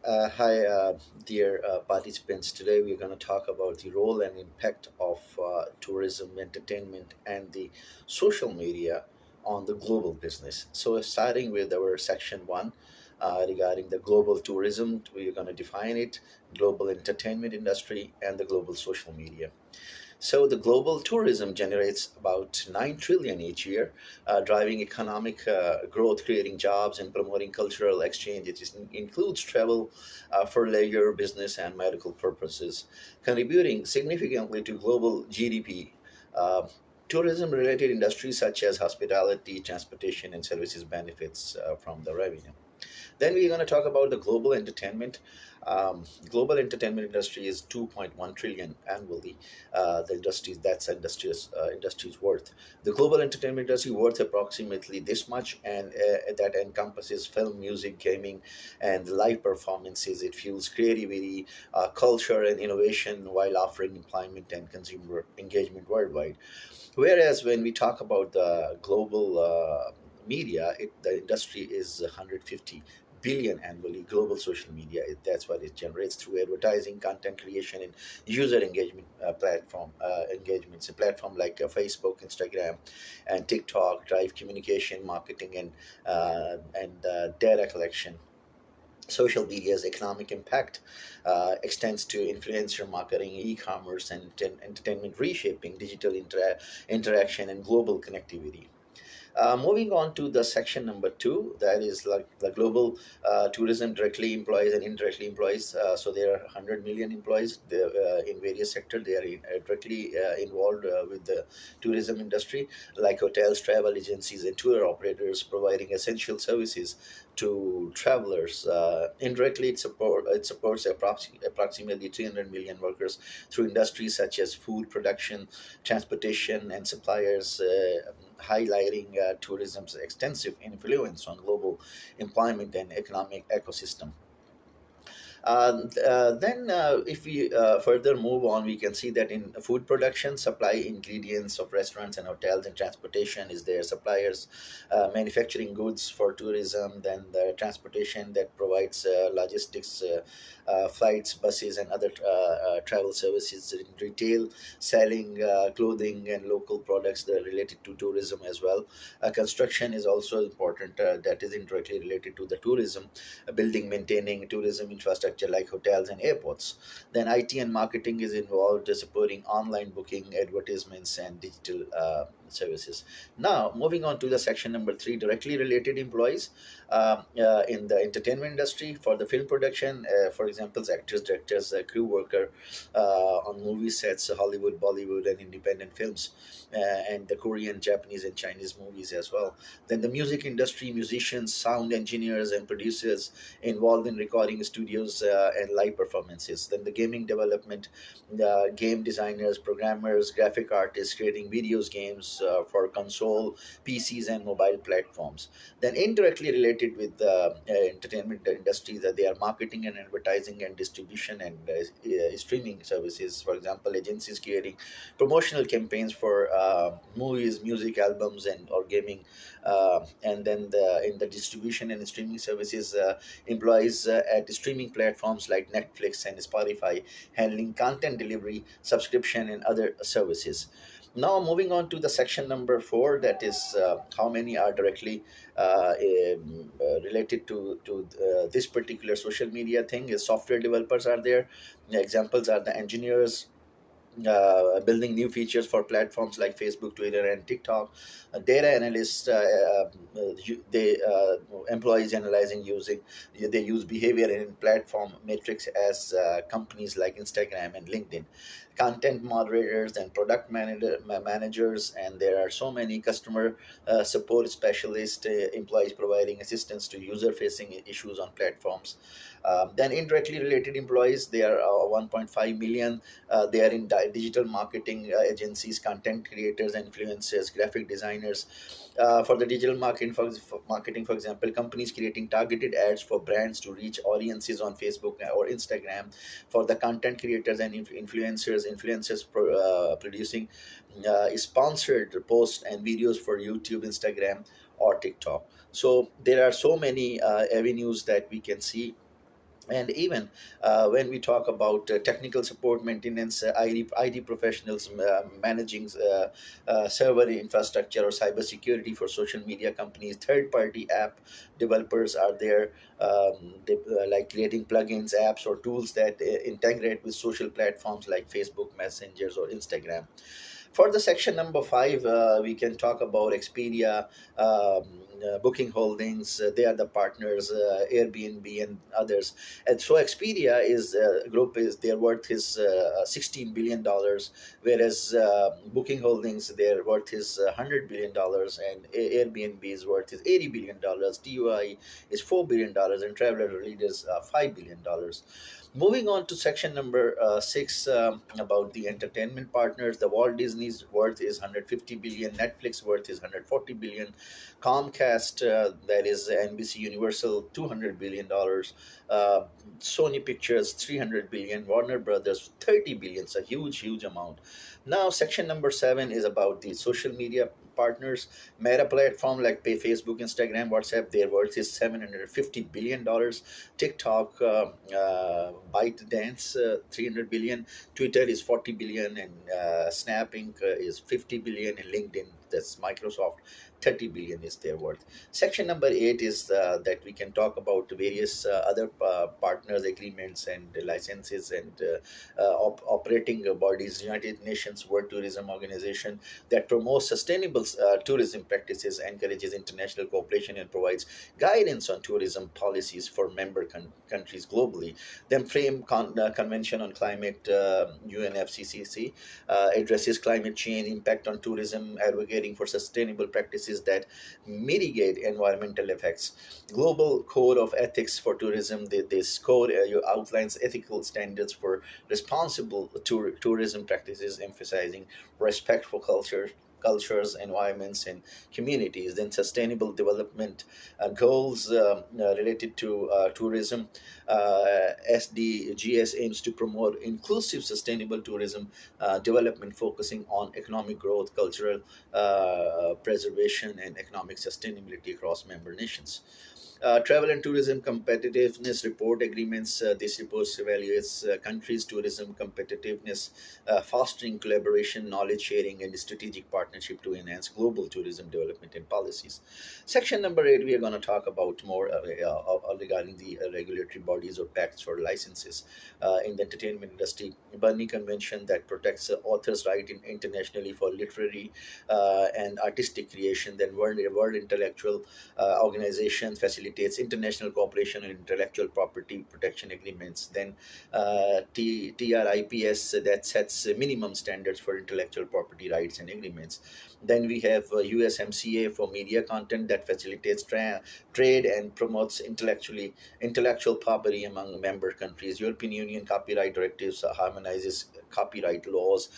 Hi, dear participants. Today we're going to talk about the role and impact of tourism, entertainment, and the social media on the global business. So, starting with our section one regarding the global tourism, we're going to define it, global entertainment industry, and the global social media. So the global tourism generates about 9 trillion each year, driving economic growth, creating jobs, and promoting cultural exchange. Includes travel for leisure, business, and medical purposes, contributing significantly to global GDP. Uh, Tourism related industries such as hospitality, transportation, and services benefits from the revenue. Then we're going to talk about the global entertainment. Global entertainment industry is 2.1 trillion annually. The industry that's industry's worth. The global entertainment industry worth approximately this much, and that encompasses film, music, gaming, and live performances. It fuels creativity, culture, and innovation while offering employment and consumer engagement worldwide. Whereas when we talk about the global media, the industry is 150 billion annually. Global social media, that's what it generates through advertising, content creation, and user engagement platform engagements. A platform like Facebook, Instagram, and TikTok drive communication, marketing, and data collection. Social media's economic impact extends to influencer marketing, e-commerce, and entertainment, reshaping digital interaction and global connectivity. Moving on to the section number two, that is like the global tourism directly employs and indirectly employs. So there are 100 million employees there, in various sectors. They are directly involved with the tourism industry, like hotels, travel agencies, and tour operators providing essential services to travelers. Indirectly, it supports approximately 300 million workers through industries such as food production, transportation, and suppliers, highlighting tourism's extensive influence on global employment and economic ecosystem. If we further move on, we can see that in food production, supply ingredients of restaurants and hotels, and transportation is there. Suppliers manufacturing goods for tourism, then the transportation that provides logistics, flights, buses, and other travel services. In retail, selling clothing and local products that are related to tourism as well. Construction is also important, that is indirectly related to the tourism, building, maintaining tourism infrastructure like hotels and airports. Then IT and marketing is involved, supporting online booking, advertisements, and digital services. Now, moving on to the section number three, directly related employees in the entertainment industry. For the film production, for example, actors, directors, crew worker on movie sets, Hollywood, Bollywood, and independent films, and the Korean, Japanese, and Chinese movies as well. Then the music industry, musicians, sound engineers, and producers involved in recording studios and live performances. Then the gaming development, game designers, programmers, graphic artists creating videos games for console, PCs, and mobile platforms. Then indirectly related with the entertainment industry, that they are marketing and advertising and distribution and streaming services. For example, agencies creating promotional campaigns for movies, music albums, and or gaming. And then in the distribution and streaming services, employees at streaming platforms like Netflix and Spotify, handling content delivery, subscription, and other services. Now, moving on to the section number four, that is how many are directly related to this particular social media thing. Is software developers are there. Examples are the engineers building new features for platforms like Facebook, Twitter, and TikTok. Data analysts, they employees analyzing using they use behavior in platform metrics as companies like Instagram and LinkedIn. Content moderators and product managers, and there are so many customer support specialist employees providing assistance to user facing issues on platforms. Then indirectly related employees, they are 1.5 million. They are in digital marketing agencies, content creators, influencers, graphic designers. For the digital marketing, for example, companies creating targeted ads for brands to reach audiences on Facebook or Instagram. For the content creators and influencers producing sponsored posts and videos for YouTube, Instagram, or TikTok. So there are so many avenues that we can see And even when we talk about technical support maintenance, ID professionals managing server infrastructure or cybersecurity for social media companies, third-party app developers are there, like creating plugins, apps, or tools that integrate with social platforms like Facebook, Messengers, or Instagram. For the section number five, we can talk about Expedia, Booking Holdings. They are the partners, Airbnb and others. And so Expedia is group is their worth is $16 billion, whereas Booking Holdings their worth is $100 billion, and Airbnb's worth is $80 billion. TUI is $4 billion, and Traveler Leaders $5 billion. Moving on to section number six, about the entertainment partners, the Walt Disney's worth is 150 billion, Netflix worth is 140 billion, Comcast, that is NBC Universal, $200 billion, Sony Pictures 300 billion, Warner Brothers 30 billion. It's a huge amount. Now, section number seven is about the social media partners. Meta platform like Facebook, Instagram, WhatsApp, their worth is $750 billion. TikTok, ByteDance, 300 billion. Twitter is 40 billion, and Snap Inc. Is 50 billion, and LinkedIn, that's Microsoft, 30 billion is their worth. Section number eight is that we can talk about various other partners agreements and licenses and operating bodies. United Nations World Tourism Organization that promotes sustainable tourism practices, encourages international cooperation, and provides guidance on tourism policies for member countries globally. Then frame convention on climate, UNFCCC, addresses climate change impact on tourism, advocating for sustainable practices that mitigate environmental effects. Global Code of Ethics for Tourism. This code outlines ethical standards for responsible tourism practices, emphasizing respect for cultures, environments, and communities. Then sustainable development goals related to tourism. SDGs aims to promote inclusive, sustainable tourism development, focusing on economic growth, cultural preservation, and economic sustainability across member nations. Travel and tourism competitiveness report agreements. This report evaluates countries' tourism competitiveness, fostering collaboration, knowledge sharing, and strategic partnership to enhance global tourism development and policies. Section number eight, we are going to talk about more regarding the regulatory bodies or pacts or licenses in the entertainment industry. Berne Convention that protects authors' right internationally for literary and artistic creation. Then World Intellectual Organization facilitates international cooperation and intellectual property protection agreements. Then TRIPS that sets minimum standards for intellectual property rights and agreements. Then we have USMCA for media content that facilitates trade and promotes intellectual property among member countries. European Union copyright directives harmonizes copyright laws,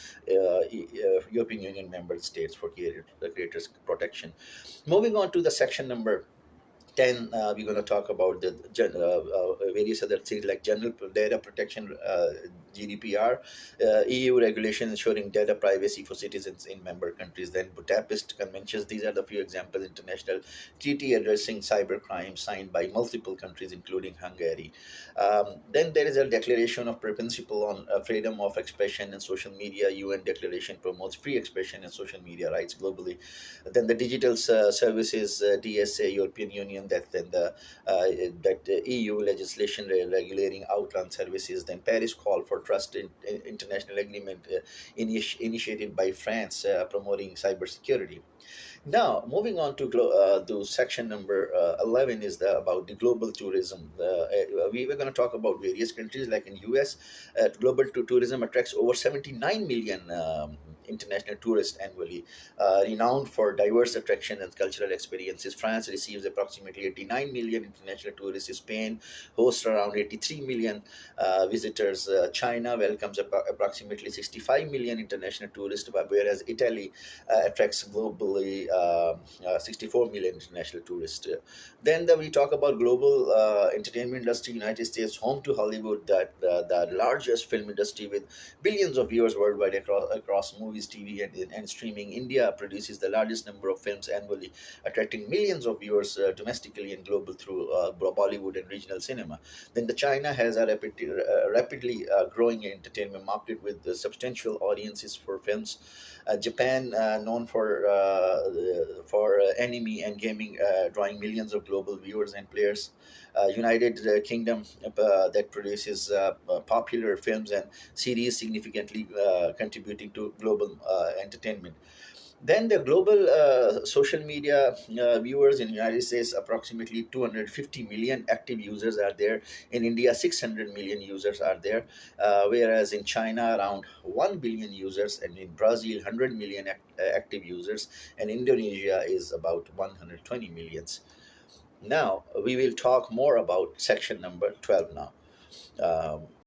European Union member states for creators protection. Moving on to the section number 10, we're going to talk about the various other things like general data protection, GDPR, EU regulation ensuring data privacy for citizens in member countries. Then Budapest conventions, these are the few examples. International treaty addressing cybercrime signed by multiple countries including Hungary. Then there is a declaration of principle on freedom of expression and social media. UN declaration promotes free expression and social media rights globally. Then the digital services, DSA, European Union, that then the that EU legislation regulating outland services. Then Paris call for trust in international agreement initiated by France, promoting cybersecurity. Now, moving on to section number 11 is about the global tourism. We were going to talk about various countries like in US. Global tourism attracts over 79 million international tourists annually, renowned for diverse attraction and cultural experiences. France receives approximately 89 million international tourists. Spain hosts around 83 million visitors. China welcomes approximately 65 million international tourists, whereas Italy attracts globally 64 million international tourists. Then we talk about global entertainment industry. United States, home to Hollywood, that the largest film industry with billions of viewers worldwide across movies movies, TV, and streaming. India produces the largest number of films annually, attracting millions of viewers domestically and global through Bollywood and regional cinema. Then the China has a rapidly growing entertainment market with substantial audiences for films. Japan, known for anime and gaming, drawing millions of global viewers and players. United Kingdom, that produces popular films and series, significantly contributing to global entertainment. Then the global social media viewers in the United States, approximately 250 million active users are there. In India, 600 million users are there, whereas in China, around 1 billion users, and in Brazil, 100 million active users, and Indonesia is about 120 millions. Now, we will talk more about section number 12 now.